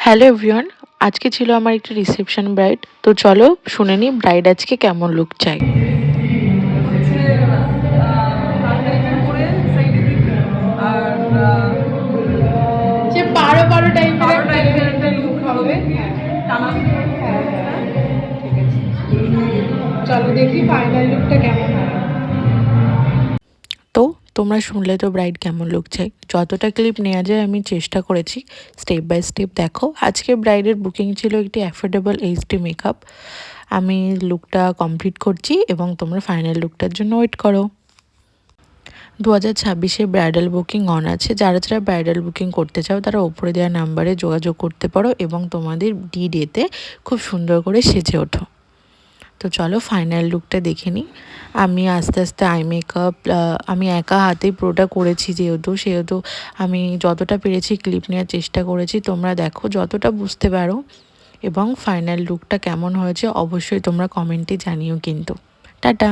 Hello everyone, আজকে ছিল আমার একটা রিসেপশন ব্রাইড। তো চলো শুনে নিই ব্রাইড আজকে কেমন লুক চাই। হচ্ছে লাল টাইপের করে সাইডে দিকে আর যে পাড়ো পাড়ো টাইপের কালো টাইপের একটা লুক হবে টানা হ্যাঁ হ্যাঁ ঠিক আছে, চলো দেখি ফাইনাল লুকটা কেমন হয়। তো তোমরা শুনলে তো ব্রাইড কেমন লুক চাই। যতটা ক্লিপ নেওয়া যায় আমি চেষ্টা করেছি স্টেপ বাই স্টেপ। দেখো আজকে ব্রাইডের বুকিং ছিল একটি অ্যাফোর্ডেবল এইচডি মেকআপ। আমি লুকটা কমপ্লিট করছি এবং তোমরা ফাইনাল লুকটার জন্য ওয়েট করো। 2026-এ ব্রাইডাল বুকিং অন আছে। যারা যারা ব্রাইডাল বুকিং করতে চাও তারা ওপরে দেওয়া নাম্বারে যোগাযোগ করতে পারো এবং তোমাদের ডেতে খুব সুন্দর করে সেজে ওঠো। তো চলো ফাইনাল লুকটা দেখে নিই। আমি আস্তে আস্তে আই মেকআপ আমি একা হাতেই পুরোটা করেছি, সেহেতু আমি যতটা পেরেছি ক্লিপ নেওয়ার চেষ্টা করেছি। তোমরা দেখো যতটা বুঝতে পারো এবং ফাইনাল লুকটা কেমন হয়েছে অবশ্যই তোমরা কমেন্টে জানিও কিন্তু। টাটা।